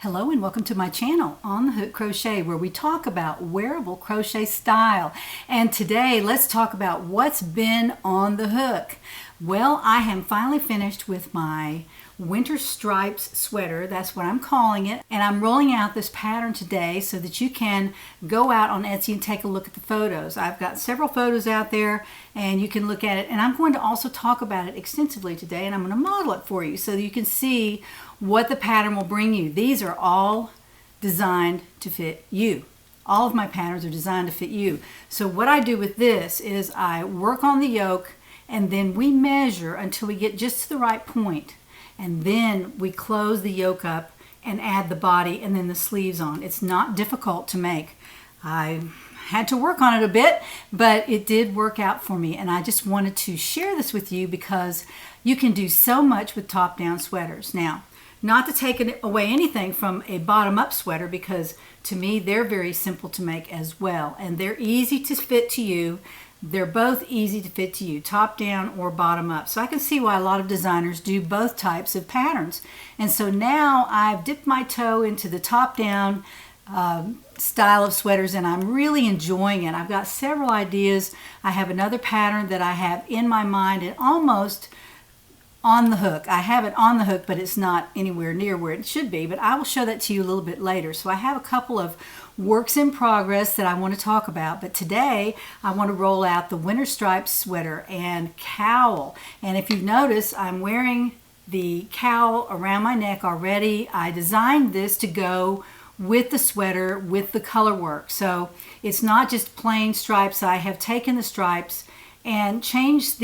Hello and welcome to my channel, On the Hook Crochet, where we talk about wearable crochet style. And today let's talk about what's been on the hook. Well, I am finally finished with my winter stripes sweater. That's what I'm calling it. And I'm rolling out this pattern today so that you can go out on Etsy and take a look at the photos. I've got several photos out there and you can look at it. And I'm going to also talk about it extensively today, and I'm going to model it for you so that you can see what the pattern will bring you. These are all designed to fit you. All of my patterns are designed to fit you. So what I do with this is I work on the yoke and then we measure until we get just to the right point. And then we close the yoke up and add the body and then the sleeves on. It's not difficult to make. I had to work on it a bit, but it did work out for me. And I just wanted to share this with you because you can do so much with top-down sweaters. Now, not to take away anything from a bottom-up sweater, because to me they're very simple to make as well. And they're easy to fit to you. They're both easy to fit to you, top down or bottom up. So I can see why a lot of designers do both types of patterns. And so now I've dipped my toe into the top down style of sweaters and I'm really enjoying it. I've got several ideas. I have another pattern that I have in my mind and almost on the hook. I have it on the hook, but it's not anywhere near where it should be, but I will show that to you a little bit later. So I have a couple of works in progress that I want to talk about, but today I want to roll out the winter stripes sweater and cowl. And if you've noticed, I'm wearing the cowl around my neck already. I designed this to go with the sweater with the color work. So it's not just plain stripes. I have taken the stripes and changed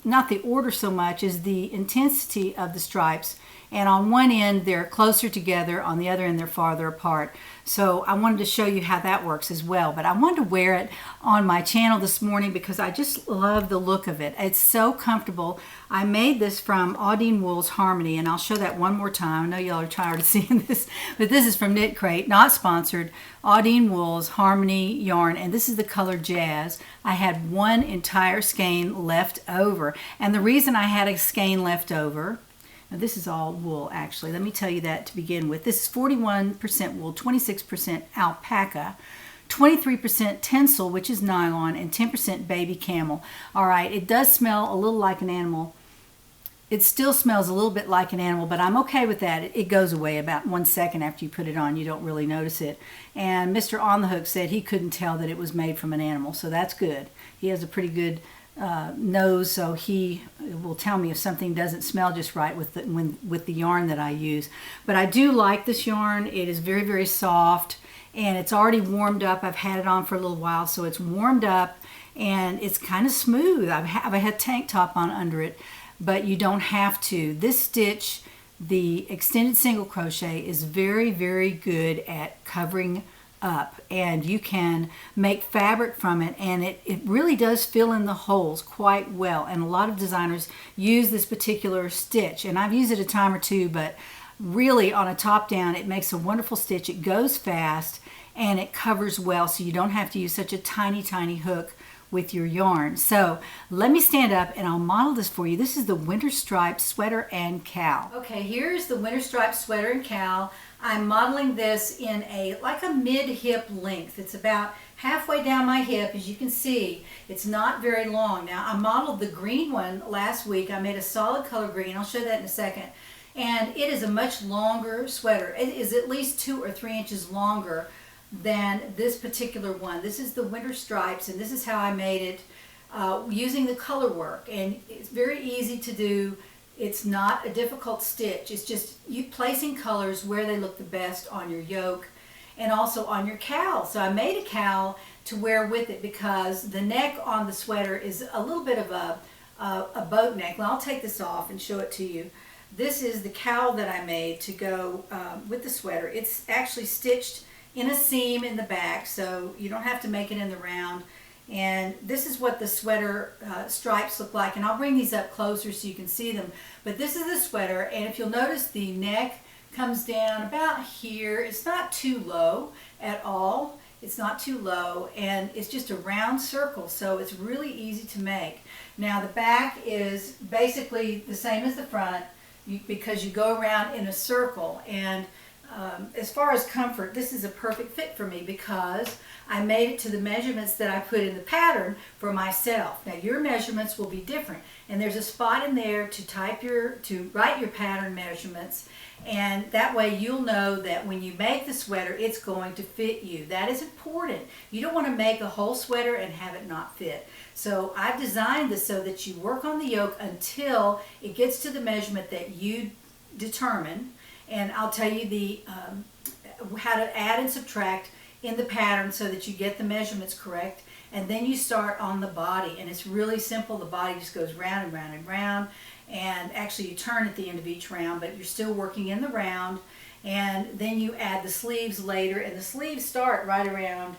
not the order so much as the intensity of the stripes. And on one end they're closer together, on the other end they're farther apart. So I wanted to show you how that works as well. But I wanted to wear it on my channel this morning because I just love the look of it. It's so comfortable. I made this from Audine Wool's Harmony, and I'll show that one more time. I know y'all are tired of seeing this, but this is from Knit Crate, not sponsored. Audine Wool's Harmony yarn, and this is the color Jazz. I had one entire skein left over, and the reason I had a skein left over, now this is all wool actually, let me tell you that to begin with. This is 41% wool, 26% alpaca, 23% tencel, which is nylon, and 10% baby camel. All right, it does smell a little like an animal. It still smells a little bit like an animal, but I'm okay with that. It goes away about 1 second after you put it on. You don't really notice it. And Mr. On the Hook said he couldn't tell that it was made from an animal, so that's good. He has a pretty good nose, so he will tell me if something doesn't smell just right with the yarn that I use. But I do like this yarn. It is very, very soft, and it's already warmed up. I've had it on for a little while, so it's warmed up and it's kind of smooth. I've had tank top on under it, but you don't have to. This stitch, the extended single crochet, is very, very good at covering up, and you can make fabric from it, and it really does fill in the holes quite well. And a lot of designers use this particular stitch, and I've used it a time or two, but really on a top down it makes a wonderful stitch. It goes fast and it covers well, so you don't have to use such a tiny hook with your yarn. So let me stand up and I'll model this for you. This is the winter stripes sweater and cowl. Okay, here's the winter stripes sweater and cowl. I'm modeling this in like a mid-hip length. It's about halfway down my hip. As you can see, it's not very long. Now, I modeled the green one last week. I made a solid color green. I'll show that in a second. And it is a much longer sweater. It is at least 2 or 3 inches longer than this particular one. This is the winter stripes, and this is how I made it using the color work. And it's very easy to do. It's not a difficult stitch. It's just you placing colors where they look the best on your yoke and also on your cowl. So I made a cowl to wear with it because the neck on the sweater is a little bit of a boat neck. Now I'll take this off and show it to you. This is the cowl that I made to go with the sweater. It's actually stitched in a seam in the back, so you don't have to make it in the round. And this is what the sweater stripes look like, and I'll bring these up closer so you can see them. But this is the sweater, and if you'll notice, the neck comes down about here. It's not too low at all. It's not too low, and it's just a round circle, so it's really easy to make. Now the back is basically the same as the front because you go around in a circle, and as far as comfort, this is a perfect fit for me because I made it to the measurements that I put in the pattern for myself. Now your measurements will be different, and there's a spot in there to write your pattern measurements, and that way you'll know that when you make the sweater it's going to fit you. That is important. You don't want to make a whole sweater and have it not fit. So I've designed this so that you work on the yoke until it gets to the measurement that you determine. And I'll tell you how to add and subtract in the pattern so that you get the measurements correct. And then you start on the body, and it's really simple. The body just goes round and round and round, and actually you turn at the end of each round, but you're still working in the round. And then you add the sleeves later, and the sleeves start right around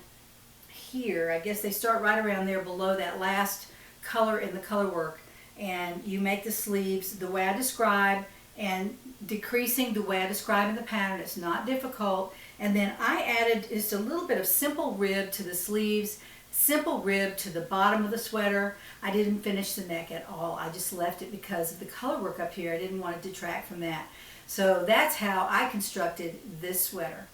here. I guess they start right around there below that last color in the color work. And you make the sleeves the way I described, and decreasing the way I describe in the pattern. It's not difficult. And then I added just a little bit of simple rib to the sleeves, simple rib to the bottom of the sweater. I didn't finish the neck at all. I just left it because of the color work up here. I didn't want to detract from that. So that's how I constructed this sweater.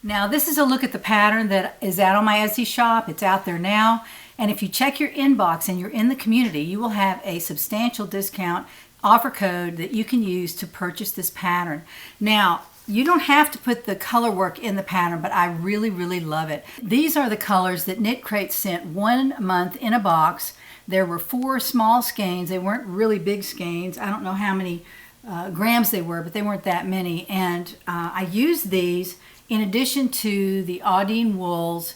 Now this is a look at the pattern that is out on my Etsy shop. It's out there now. And if you check your inbox and you're in the community, you will have a substantial discount offer code that you can use to purchase this pattern. Now, you don't have to put the color work in the pattern, but I really, really love it. These are the colors that Knit Crate sent 1 month in a box. There were 4 small skeins. They weren't really big skeins. I don't know how many grams they were, but they weren't that many. And I used these in addition to the Audine Wools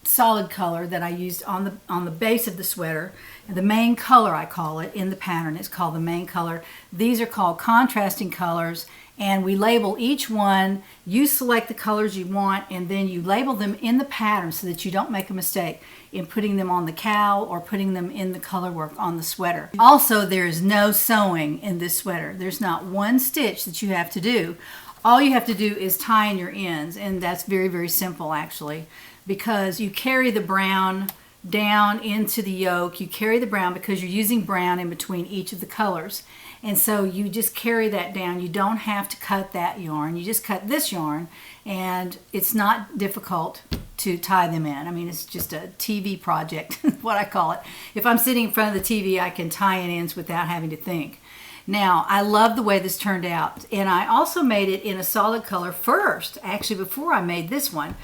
solid color that I used on the base of the sweater. The main color, I call it, in the pattern. It's called the main color. These are called contrasting colors, and we label each one. You select the colors you want, and then you label them in the pattern so that you don't make a mistake in putting them on the cowl or putting them in the color work on the sweater. Also, there is no sewing in this sweater. There's not one stitch that you have to do. All you have to do is tie in your ends, and that's very, very simple actually, because you carry the brown down into the yoke. You carry the brown because you're using brown in between each of the colors. And so you just carry that down. You don't have to cut that yarn. You just cut this yarn, and it's not difficult to tie them in. I mean, it's just a TV project, what I call it. If I'm sitting in front of the TV, I can tie in ends without having to think. Now, I love the way this turned out. And I also made it in a solid color first, actually, before I made this one.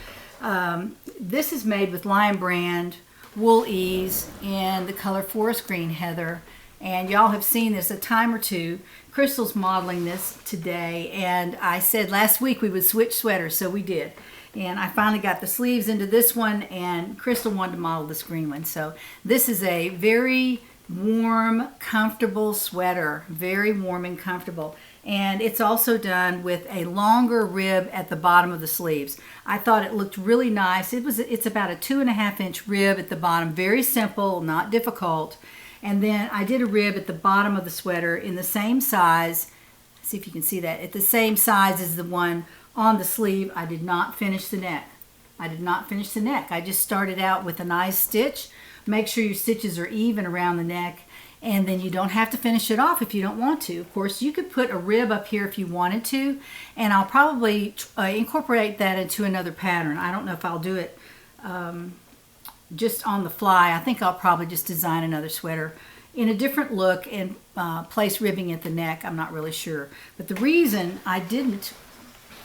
This is made with Lion Brand Wool Ease in the color Forest Green Heather, and y'all have seen this a time or two. Crystal's modeling this today, and I said last week we would switch sweaters, so we did. And I finally got the sleeves into this one, and Crystal wanted to model this green one. So this is a very warm, comfortable sweater, very warm and comfortable. And it's also done with a longer rib at the bottom of the sleeves. I thought it looked really nice. It's about a 2.5 inch rib at the bottom, very simple, not difficult. And then I did a rib at the bottom of the sweater in the same size. See if you can see that. At the same size as the one on the sleeve. I did not finish the neck. I did not finish the neck. I just started out with a nice stitch. Make sure your stitches are even around the neck. And then you don't have to finish it off if you don't want to. Of course, you could put a rib up here if you wanted to, and I'll probably incorporate that into another pattern. I don't know if I'll do it just on the fly. I think I'll probably just design another sweater in a different look and place ribbing at the neck. I'm not really sure. But the reason I didn't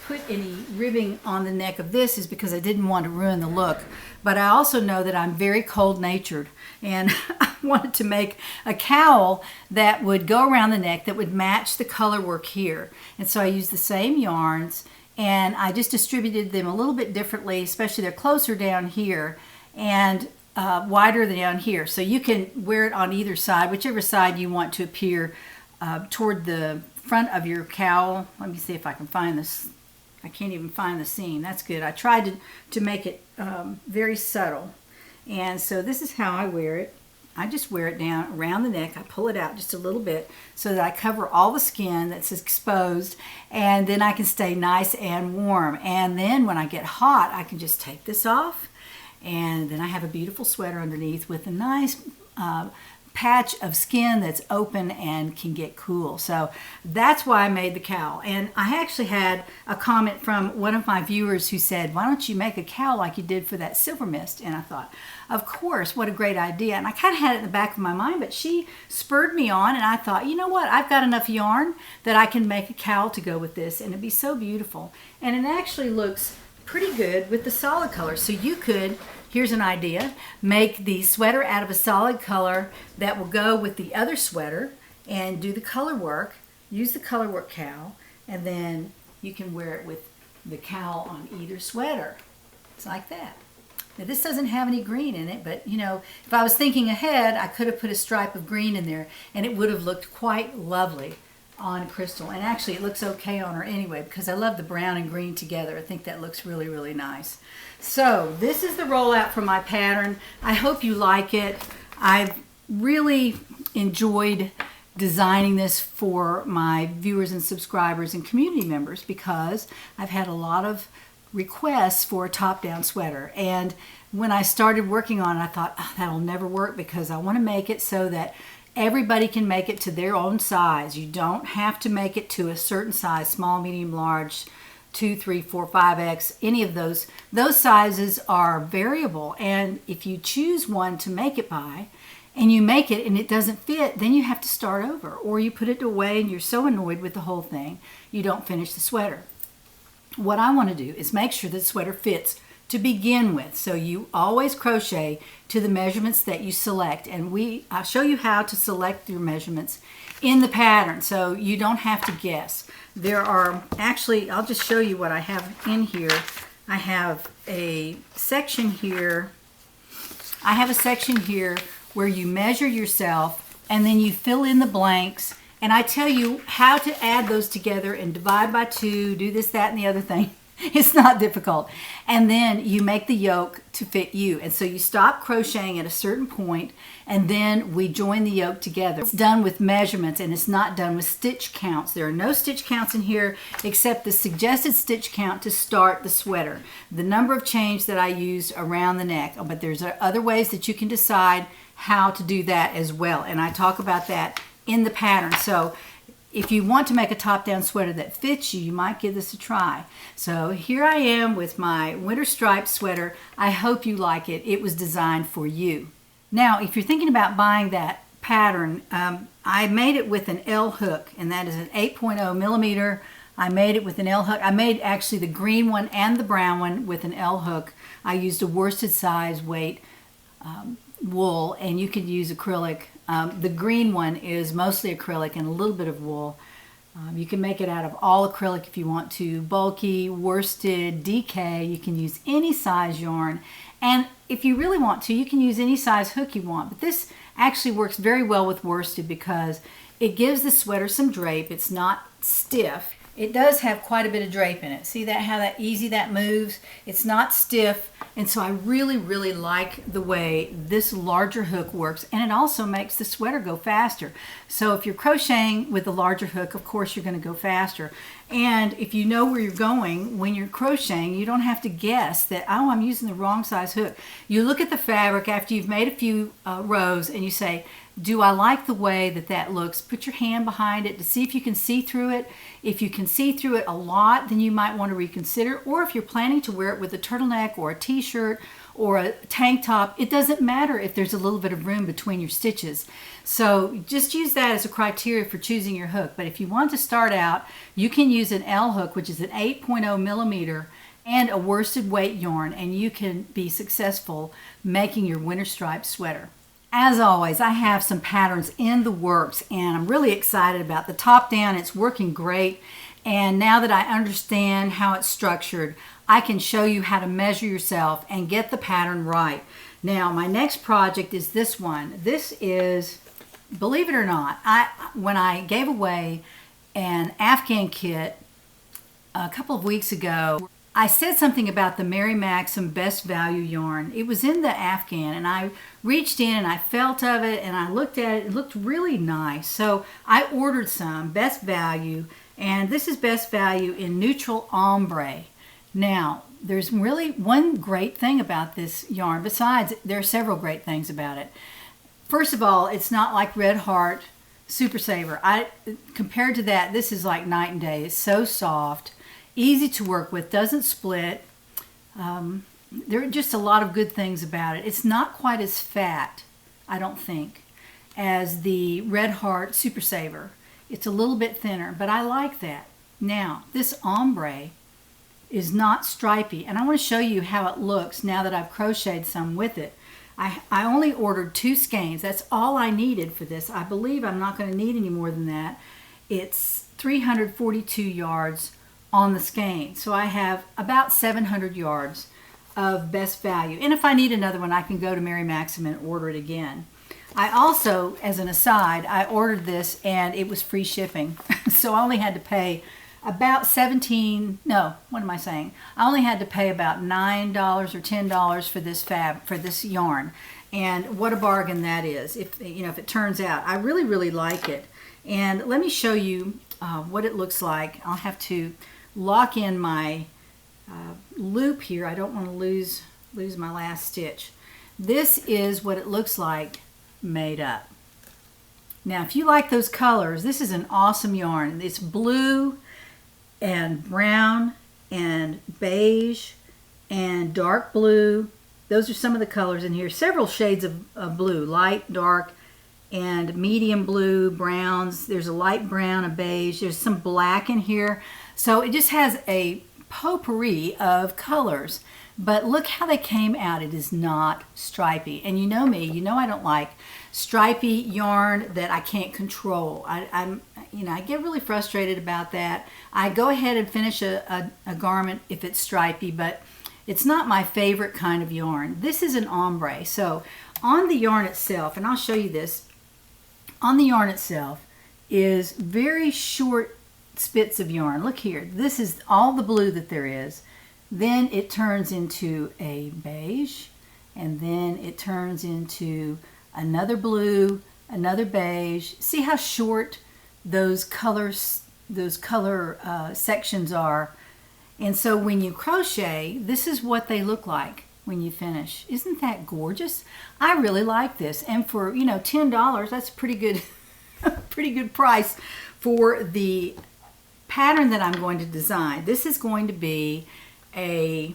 put any ribbing on the neck of this is because I didn't want to ruin the look. But I also know that I'm very cold-natured, and I wanted to make a cowl that would go around the neck that would match the color work here. And so I used the same yarns, and I just distributed them a little bit differently, especially they're closer down here and wider down here. So you can wear it on either side, whichever side you want to appear toward the front of your cowl. Let me see if I can find this. I can't even find the seam. That's good. I tried to make it very subtle. And so this is how I wear it. I just wear it down around the neck. I pull it out just a little bit so that I cover all the skin that's exposed, and then I can stay nice and warm. And then when I get hot, I can just take this off, and then I have a beautiful sweater underneath with a nice patch of skin that's open and can get cool. So that's why I made the cowl. And I actually had a comment from one of my viewers who said, why don't you make a cowl like you did for that silver mist? And I thought, of course, what a great idea. And I kind of had it in the back of my mind, but she spurred me on, and I thought, you know what, I've got enough yarn that I can make a cowl to go with this, and it'd be so beautiful. And it actually looks pretty good with the solid color. So you could, here's an idea, make the sweater out of a solid color that will go with the other sweater and do the color work, use the color work cowl, and then you can wear it with the cowl on either sweater. It's like that. Now this doesn't have any green in it, but you know, if I was thinking ahead, I could have put a stripe of green in there and it would have looked quite lovely on Crystal. And actually it looks okay on her anyway, because I love the brown and green together. I think that looks really, really nice. So this is the rollout for my pattern. I hope you like it. I've really enjoyed designing this for my viewers and subscribers and community members, because I've had a lot of requests for a top-down sweater. And when I started working on it, I thought, oh, that'll never work, because I want to make it so that everybody can make it to their own size. You don't have to make it to a certain size, small, medium, large, 2, 3, 4, 5X, any of those. Those sizes are variable, and if you choose one to make it by, and you make it and it doesn't fit, then you have to start over, or you put it away and you're so annoyed with the whole thing, you don't finish the sweater. What I want to do is make sure that the sweater fits to begin with. So you always crochet to the measurements that you select, and I'll show you how to select your measurements in the pattern so you don't have to guess. There are actually, I'll just show you what I have in here. I have a section here. I have a section here where you measure yourself and then you fill in the blanks, and I tell you how to add those together and divide by 2, do this, that, and the other thing. It's not difficult. And then you make the yoke to fit you. And so you stop crocheting at a certain point, and then we join the yoke together. It's done with measurements, and it's not done with stitch counts. There are no stitch counts in here except the suggested stitch count to start the sweater. The number of chains that I used around the neck. But there's other ways that you can decide how to do that as well. And I talk about that in the pattern. So if you want to make a top-down sweater that fits you, you might give this a try. So here I am with my winter striped sweater. I hope you like it. It was designed for you. Now, if you're thinking about buying that pattern, I made it with an L hook, and that is an 8.0 millimeter. I made it with an L hook. I made actually the green one and the brown one with an L hook. I used a worsted size weight wool, and you could use acrylic. The green one is mostly acrylic and a little bit of wool. You can make it out of all acrylic if you want to. Bulky, worsted, DK, you can use any size yarn. And if you really want to, you can use any size hook you want. But this actually works very well with worsted because it gives the sweater some drape. It's not stiff. It does have quite a bit of drape in it. See that, how that easy that moves? It's not stiff, and so I really, really like the way this larger hook works, and it also makes the sweater go faster. So if you're crocheting with a larger hook, of course you're going to go faster. And if you know where you're going when you're crocheting, you don't have to guess that, oh, I'm using the wrong size hook. You look at the fabric after you've made a few rows and you say, do I like the way that that looks? Put your hand behind it to see if you can see through it. If you can see through it a lot, then you might want to reconsider. Or if you're planning to wear it with a turtleneck or a t-shirt or a tank top, it doesn't matter if there's a little bit of room between your stitches. So just use that as a criteria for choosing your hook. But if you want to start out, you can use an L hook, which is an 8.0 millimeter, and a worsted weight yarn, and you can be successful making your winter striped sweater. As always, I have some patterns in the works, and I'm really excited about the top down. It's working great, and now that I understand how it's structured, I can show you how to measure yourself and get the pattern right. Now, my next project is this one. This is, believe it or not, when I gave away an Afghan kit a couple of weeks ago, I said something about the Mary Maxim Best Value yarn. It was in the Afghan, and I reached in and I felt of it and I looked at it. It looked really nice. So I ordered some Best Value, and this is Best Value in Neutral Ombre. Now, there's really one great thing about this yarn. Besides, there are several great things about it. First of all, it's not like Red Heart Super Saver. Compared to that, this is like night and day. It's so soft, easy to work with, doesn't split. There are just a lot of good things about it. It's not quite as fat, I don't think, as the Red Heart Super Saver. It's a little bit thinner, but I like that. Now, this ombre is not stripy, and I want to show you how it looks now that I've crocheted some with it. I only ordered 2 skeins. That's all I needed for this. I believe I'm not going to need any more than that. It's 342 yards on the skein, so I have about 700 yards of best value. And if I need another one, I can go to Mary Maxim and order it again. I also, as an aside, I ordered this and it was free shipping. So I only had to pay about I only had to pay about $9 or $10 for this yarn. And what a bargain that is, if it turns out. I really, really like it. And let me show you what it looks like. I'll have to lock in my loop here. I don't want to lose my last stitch. This is what it looks like made up. Now, if you like those colors, this is an awesome yarn. It's blue and brown and beige and dark blue. Those are some of the colors in here. Several shades of blue, light, dark, and medium blue, browns. There's a light brown, a beige. There's some black in here. So it just has a potpourri of colors. But look how they came out. It is not stripy. And you know me, you know I don't like stripy yarn that I can't control. I get really frustrated about that. I go ahead and finish a garment if it's stripy, but it's not my favorite kind of yarn. This is an ombre. So on the yarn itself, and I'll show you this, on the yarn itself is very short spits of yarn. Look here. This is all the blue that there is. Then it turns into a beige, and then it turns into another blue, another beige. See how short those color sections are. And so when you crochet, this is what they look like when you finish. Isn't that gorgeous? I really like this. And for, $10, that's pretty good, pretty good price for the pattern that I'm going to design. This is going to be a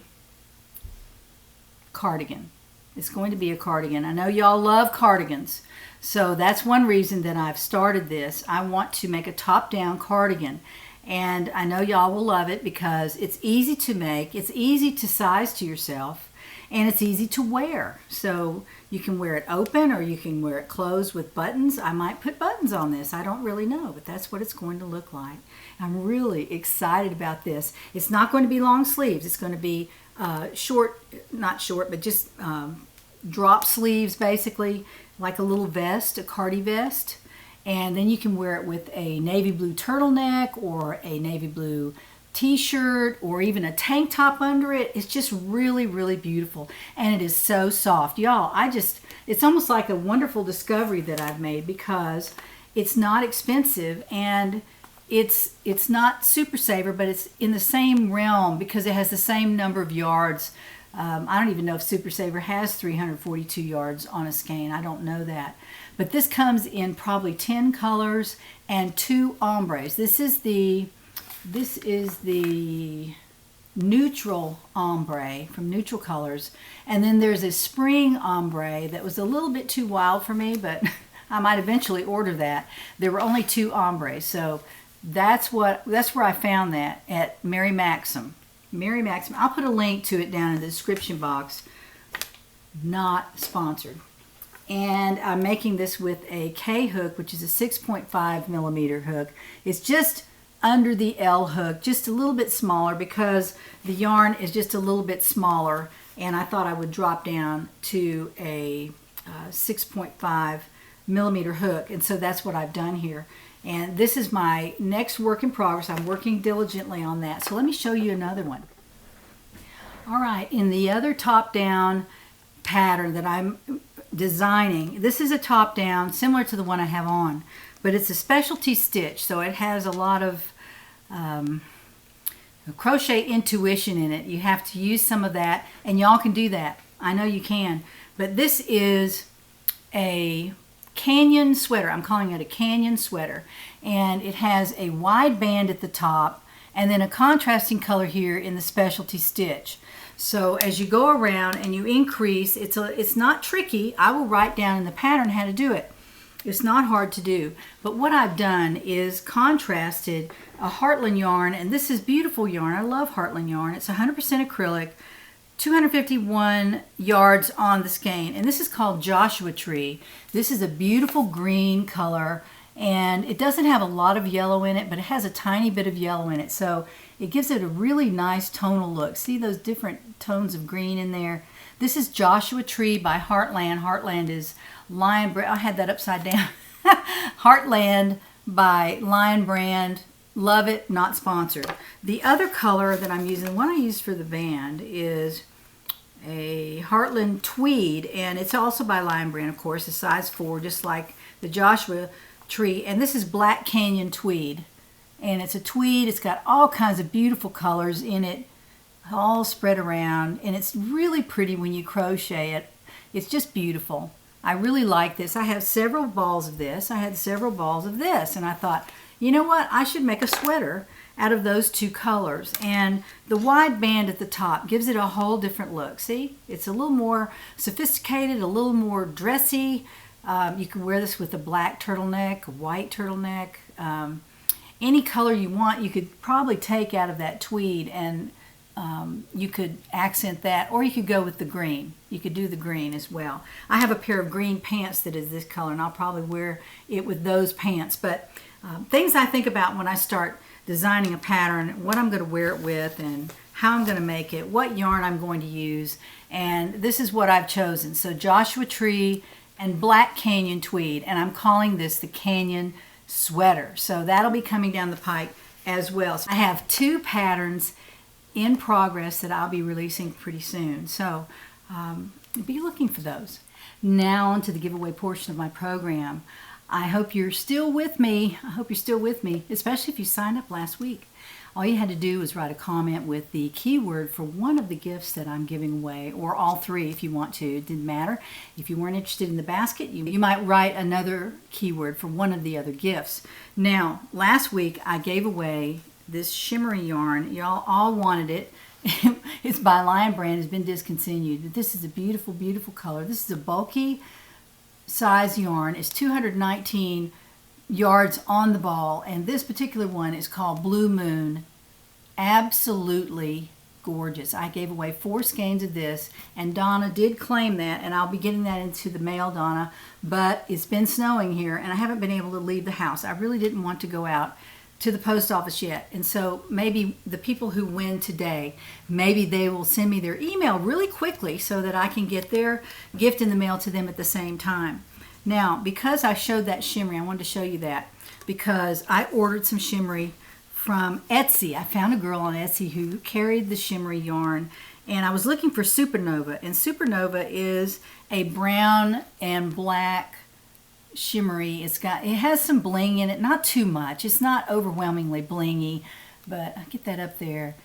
cardigan. It's going to be a cardigan. I know y'all love cardigans, so that's one reason that I've started this. I want to make a top-down cardigan, and I know y'all will love it because it's easy to make, it's easy to size to yourself, and it's easy to wear. So you can wear it open or you can wear it closed with buttons. I might put buttons on this. I don't really know, but that's what it's going to look like. I'm really excited about this. It's not going to be long sleeves. It's going to be not short, but just drop sleeves, basically, like a little vest, a cardi vest. And then you can wear it with a navy blue turtleneck or a navy blue t-shirt or even a tank top under it. It's just really, really beautiful. And it is so soft. Y'all, it's almost like a wonderful discovery that I've made because it's not expensive and it's not Super Saver, but it's in the same realm because it has the same number of yards. I don't even know if Super Saver has 342 yards on a skein. I don't know that. But this comes in probably 10 colors and 2 ombres. This is the neutral ombre from Neutral Colors. And then there's a spring ombre that was a little bit too wild for me, but I might eventually order that. There were only 2 ombres, so that's where I found that at Mary Maxim. Mary Maxim. I'll put a link to it down in the description box. Not sponsored. And I'm making this with a K hook, which is a 6.5 millimeter hook. It's just under the L hook, just a little bit smaller because the yarn is just a little bit smaller, and I thought I would drop down to a 6.5 millimeter hook, and so that's what I've done here. And this is my next work in progress. I'm working diligently on that. So let me show you another one. All right, in the other top-down pattern that I'm designing, this is a top-down similar to the one I have on, but it's a specialty stitch, so it has a lot of crochet intuition in it. You have to use some of that, and y'all can do that. I know you can. But this is a canyon sweater. I'm calling it a canyon sweater. And it has a wide band at the top and then a contrasting color here in the specialty stitch. So as you go around and you increase, it's not tricky. I will write down in the pattern how to do it. It's not hard to do. But what I've done is contrasted a Heartland yarn, and this is beautiful yarn. I love Heartland yarn. It's 100% acrylic, 251 yards on the skein, and this is called Joshua Tree. This is a beautiful green color, and it doesn't have a lot of yellow in it, but it has a tiny bit of yellow in it, so it gives it a really nice tonal look. See those different tones of green in there? This is Joshua Tree by Heartland. Heartland is Lion Brand. I had that upside down. Heartland by Lion Brand. Love it, not sponsored. The other color that I'm using, the one I used for the band, is a Heartland Tweed, and it's also by Lion Brand, of course, a size 4, just like the Joshua Tree. And this is Black Canyon Tweed, and it's a tweed. It's got all kinds of beautiful colors in it, all spread around, and it's really pretty when you crochet it. It's just beautiful. I really like this. I have several balls of this. I had several balls of this, and I thought, you know what? I should make a sweater out of those two colors. And the wide band at the top gives it a whole different look. See? It's a little more sophisticated, a little more dressy. You can wear this with a black turtleneck, a white turtleneck, any color you want. You could probably take out of that tweed and you could accent that, or you could go with the green. You could do the green as well. I have a pair of green pants that is this color, and I'll probably wear it with those pants. But things I think about when I start designing a pattern, what I'm going to wear it with and how I'm going to make it, what yarn I'm going to use, and this is what I've chosen. So Joshua Tree and Black Canyon Tweed, and I'm calling this the Canyon Sweater. So that'll be coming down the pike as well. So I have 2 patterns in progress that I'll be releasing pretty soon. So be looking for those. Now on to the giveaway portion of my program. I hope you're still with me. I hope you're still with me, especially if you signed up last week. All you had to do was write a comment with the keyword for one of the gifts that I'm giving away, or all 3 if you want to. It didn't matter. If you weren't interested in the basket, you might write another keyword for one of the other gifts. Now, last week I gave away this shimmery yarn. Y'all all wanted it. It's by Lion Brand. It's been discontinued. But this is a beautiful, beautiful color. This is a bulky size yarn. It's 219 yards on the ball, and this particular one is called Blue Moon. Absolutely gorgeous. I gave away 4 skeins of this, and Donna did claim that, and I'll be getting that into the mail, Donna, but it's been snowing here and I haven't been able to leave the house. I really didn't want to go out to the post office yet, and so maybe the people who win today, maybe they will send me their email really quickly so that I can get their gift in the mail to them at the same time. Now, because I showed that shimmery, I wanted to show you that because I ordered some shimmery from Etsy. I found a girl on Etsy who carried the shimmery yarn, and I was looking for Supernova, and Supernova is a brown and black shimmery. It has some bling in it, not too much. It's not overwhelmingly blingy, but I'll get that up there.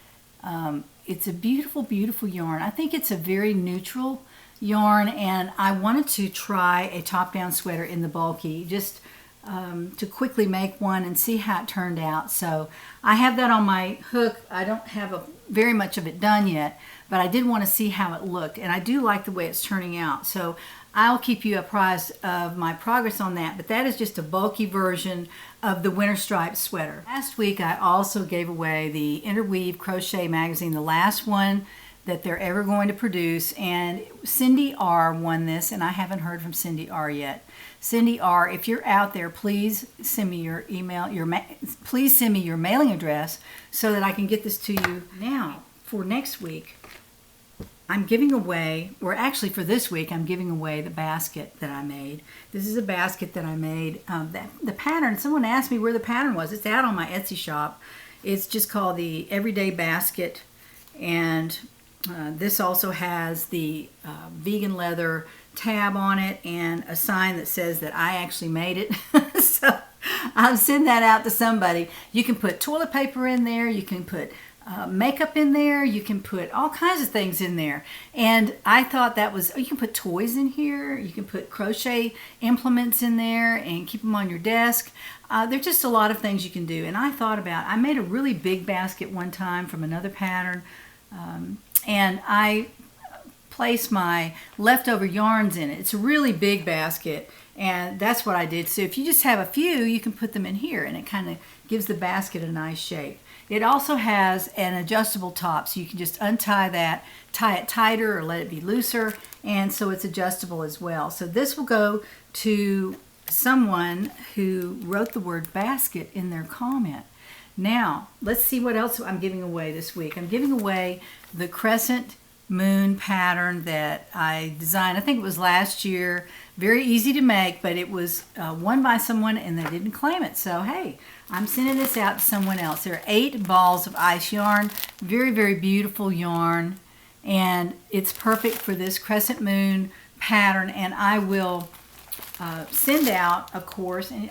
It's a beautiful, beautiful yarn. I think it's a very neutral yarn, and I wanted to try a top-down sweater in the bulky, just to quickly make one and see how it turned out. So I have that on my hook. I don't have very much of it done yet, but I did want to see how it looked, and I do like the way it's turning out. So I'll keep you apprised of my progress on that, but that is just a bulky version of the Winter Striped sweater. Last week I also gave away the Interweave Crochet magazine, the last one that they're ever going to produce, and Cindy R won this, and I haven't heard from Cindy R yet. Cindy R, if you're out there, please send me your email, please send me your mailing address so that I can get this to you. Now, for next week, I'm giving away, or actually for this week, I'm giving away the basket that I made. This is a basket that I made. The pattern, someone asked me where the pattern was. It's out on my Etsy shop. It's just called the Everyday Basket, and this also has the vegan leather tab on it and a sign that says that I actually made it. So I'll send that out to somebody. You can put toilet paper in there. You can put makeup in there. You can put all kinds of things in there. And I thought that was, you can put toys in here. You can put crochet implements in there and keep them on your desk. There's just a lot of things you can do. And I thought about, I made a really big basket one time from another pattern. And I placed my leftover yarns in it. It's a really big basket. And that's what I did. So if you just have a few, you can put them in here. And it kind of gives the basket a nice shape. It also has an adjustable top, so you can just untie that, tie it tighter or let it be looser, and so it's adjustable as well. So this will go to someone who wrote the word basket in their comment. Now, let's see what else I'm giving away this week. I'm giving away the Crescent moon pattern that I designed. I think it was last year. Very easy to make, but it was won by someone and they didn't claim it. So, hey, I'm sending this out to someone else. There are 8 balls of ice yarn. Very, very beautiful yarn. And it's perfect for this Crescent moon pattern. And I will send out, of course, and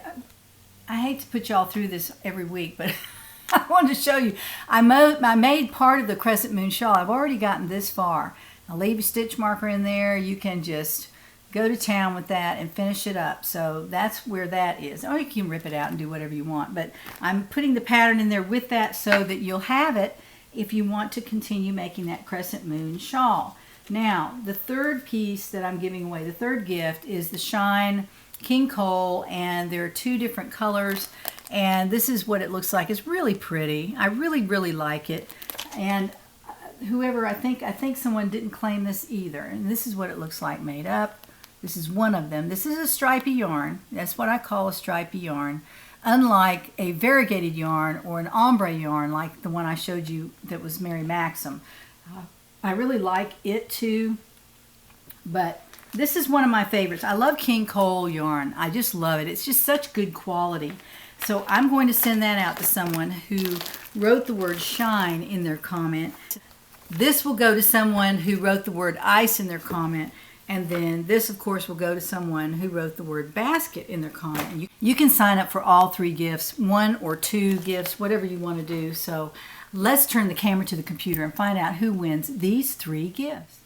I hate to put y'all through this every week, but I wanted to show you. I made part of the Crescent moon shawl. I've already gotten this far. I'll leave a stitch marker in there. You can just go to town with that and finish it up. So that's where that is. Or you can rip it out and do whatever you want. But I'm putting the pattern in there with that so that you'll have it if you want to continue making that Crescent moon shawl. Now, the third piece that I'm giving away, the third gift, is the Shine King Cowl, and there are 2 different colors. And this is what it looks like. It's really pretty. I really, really like it. And whoever, I think someone didn't claim this either. And this is what it looks like made up. This is one of them. This is a stripy yarn. That's what I call a stripy yarn. Unlike a variegated yarn or an ombre yarn like the one I showed you that was Mary Maxim. I really like it too. But this is one of my favorites. I love King Cowl yarn. I just love it. It's just such good quality. So I'm going to send that out to someone who wrote the word shine in their comment. This will go to someone who wrote the word ice in their comment. And then this, of course, will go to someone who wrote the word basket in their comment. And you can sign up for all 3 gifts, 1 or 2 gifts, whatever you want to do. So let's turn the camera to the computer and find out who wins these 3 gifts.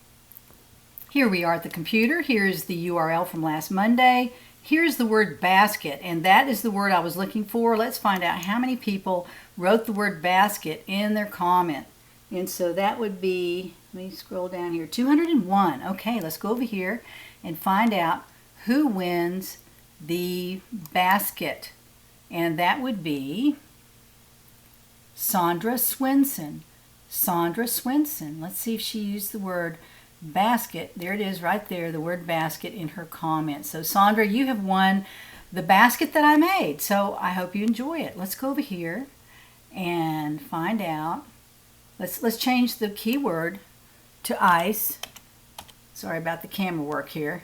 Here we are at the computer. Here's the URL from last Monday. Here's the word basket, and that is the word I was looking for. Let's find out how many people wrote the word basket in their comment. And so that would be, let me scroll down here, 201. Okay, let's go over here and find out who wins the basket. And that would be Sandra Swinson. Sandra Swinson. Let's see if she used the word basket. There it is right there, the word basket in her comment. So Sandra, you have won the basket that I made. So I hope you enjoy it. Let's go over here and find out. Let's change the keyword to ice. Sorry about the camera work here.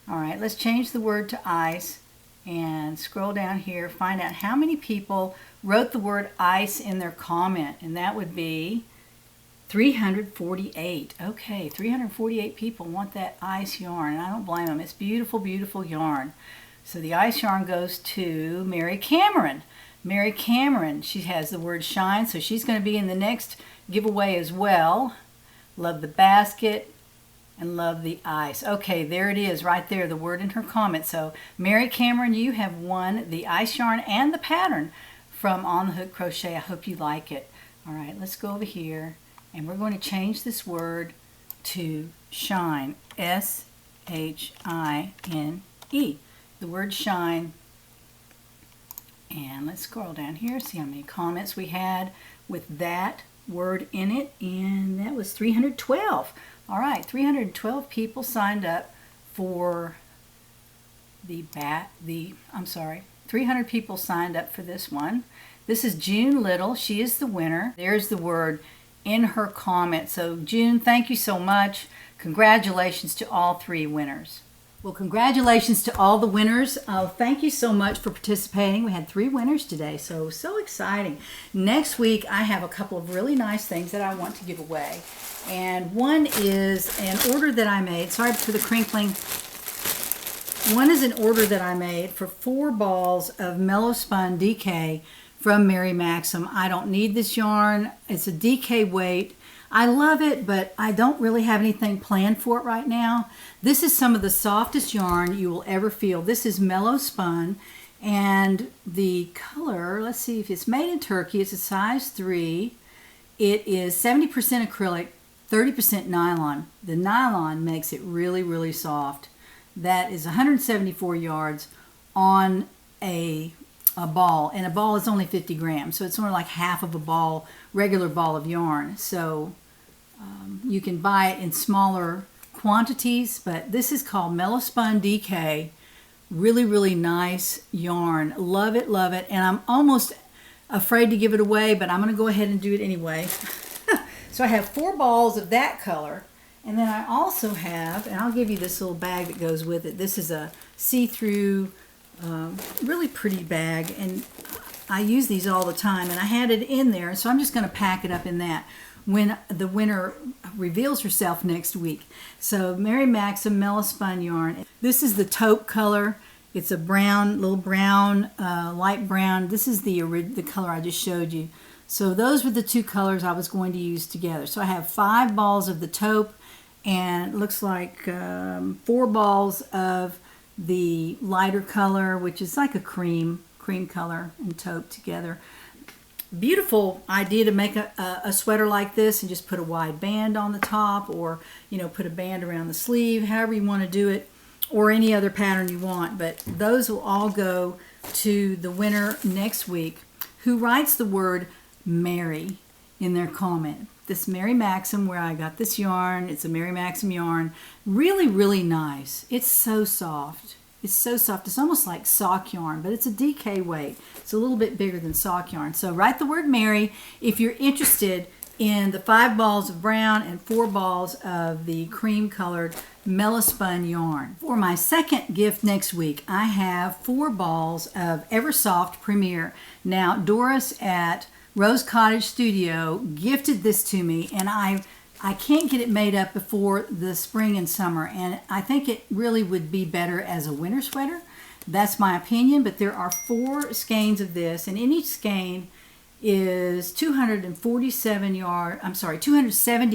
All right, let's change the word to ice and scroll down here, find out how many people wrote the word ice in their comment. And that would be 348. Okay, 348 people want that ice yarn, and I don't blame them. It's beautiful, beautiful yarn. So the ice yarn goes to Mary Cameron. Mary Cameron, she has the word shine, so she's going to be in the next giveaway as well. Love the basket and love the ice. Okay, there it is right there, the word in her comment. So Mary Cameron, you have won the ice yarn and the pattern from On the Hook Crochet. I hope you like it. All right, let's go over here. And we're going to change this word to shine, S-H-I-N-E, the word shine. And let's scroll down here, see how many comments we had with that word in it. And that was 312. All right, 312 people signed up for 300 people signed up for this one. This is June Little. She is the winner. There's the word in her comment. So June, thank you so much. Congratulations to all 3 winners. Well, congratulations to all the winners. Thank you so much for participating. We had 3 winners today, so exciting. Next week, I have a couple of really nice things that I want to give away. And one is an order that I made. Sorry for the crinkling. One is an order that I made for 4 balls of Mellow Spun DK from Mary Maxim. I don't need this yarn. It's a DK weight. I love it, but I don't really have anything planned for it right now. This is some of the softest yarn you will ever feel. This is Mellow Spun, and the color, let's see if it's made in Turkey. It's a size 3. It is 70% acrylic, 30% nylon. The nylon makes it really, really soft. That is 174 yards on a ball, and a ball is only 50 grams, so it's more like half of a ball, regular ball of yarn. So you can buy it in smaller quantities, but this is called Mellow Spun DK. Really, really nice yarn. Love it, love it. And I'm almost afraid to give it away, but I'm going to go ahead and do it anyway. So I have 4 balls of that color, and then I also have, and I'll give you this little bag that goes with it. This is a see-through, really pretty bag, and I use these all the time, and I had it in there, so I'm just going to pack it up in that when the winner reveals herself next week. So Mary Maxim Mellow Spun yarn. This is the taupe color. It's a brown, little brown, light brown. This is the color I just showed you. So those were the 2 colors I was going to use together. So I have 5 balls of the taupe, and it looks like 4 balls of the lighter color, which is like a cream color, and taupe together. Beautiful idea to make a sweater like this and just put a wide band on the top, or put a band around the sleeve, however you want to do it, or any other pattern you want. But those will all go to the winner next week, who writes the word Mary in their comment. This Mary Maxim, where I got this yarn, it's a Mary Maxim yarn. Really, really nice. It's so soft. It's so soft. It's almost like sock yarn, but it's a DK weight. It's a little bit bigger than sock yarn. So write the word Mary if you're interested in the 5 balls of brown and 4 balls of the cream colored Mellow Spun yarn. For my second gift next week, I have 4 balls of Eversoft Premier. Now, Doris at Rose Cottage Studio gifted this to me, and I can't get it made up before the spring and summer, and I think it really would be better as a winter sweater. That's my opinion, but there are 4 skeins of this, and in each skein is 270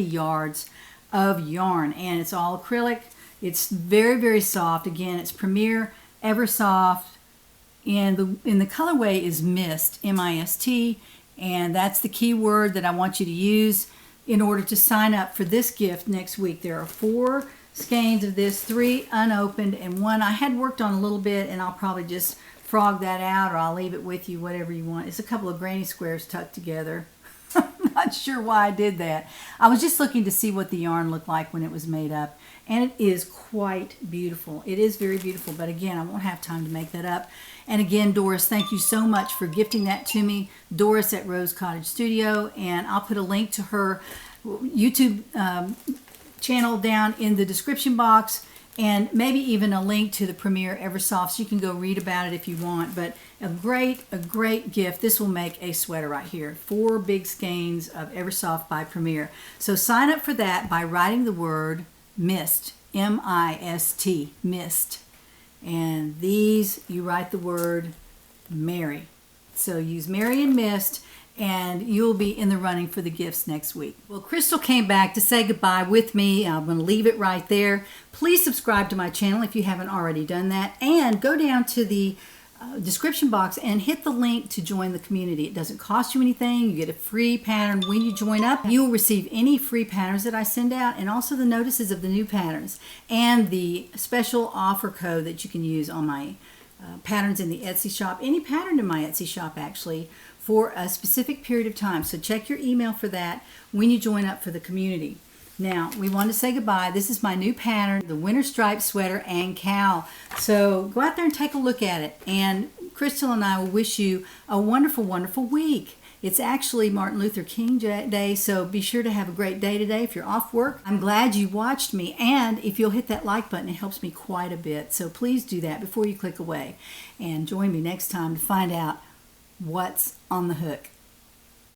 yards of yarn, and it's all acrylic. It's very, very soft. Again, it's Premier Eversoft, and the colorway is Mist, M-I-S-T, and that's the key word that I want you to use in order to sign up for this gift next week. There are 4 skeins of this, 3 unopened, and 1 I had worked on a little bit, and I'll probably just frog that out, or I'll leave it with you, whatever you want. It's a couple of granny squares tucked together. I'm not sure why I did that. I was just looking to see what the yarn looked like when it was made up, and it is quite beautiful. It is very beautiful, but again, I won't have time to make that up. And again, Doris, thank you so much for gifting that to me. Doris at Rose Cottage Studio, and I'll put a link to her YouTube channel down in the description box, and maybe even a link to the Premier Eversoft, so you can go read about it if you want. But a great gift. This will make a sweater right here. 4 big skeins of Eversoft by Premier. So sign up for that by writing the word Mist, M-I-S-T, Mist. And these, you write the word Mary. So use Mary and Mist, and you'll be in the running for the gifts next week. Well, Crystal came back to say goodbye with me. I'm going to leave it right there. Please subscribe to my channel if you haven't already done that, and go down to the description box and hit the link to join the community. It doesn't cost you anything. You get a free pattern when you join up. You will receive any free patterns that I send out, and also the notices of the new patterns, and the special offer code that you can use on my patterns in the Etsy shop, any pattern in my Etsy shop actually, for a specific period of time. So check your email for that when you join up for the community. Now, we want to say goodbye. This is my new pattern, the Winter Striped Sweater and Cowl. So go out there and take a look at it. And Crystal and I will wish you a wonderful, wonderful week. It's actually Martin Luther King Day, so be sure to have a great day today if you're off work. I'm glad you watched me, and if you'll hit that like button, it helps me quite a bit. So please do that before you click away. And join me next time to find out what's on the hook.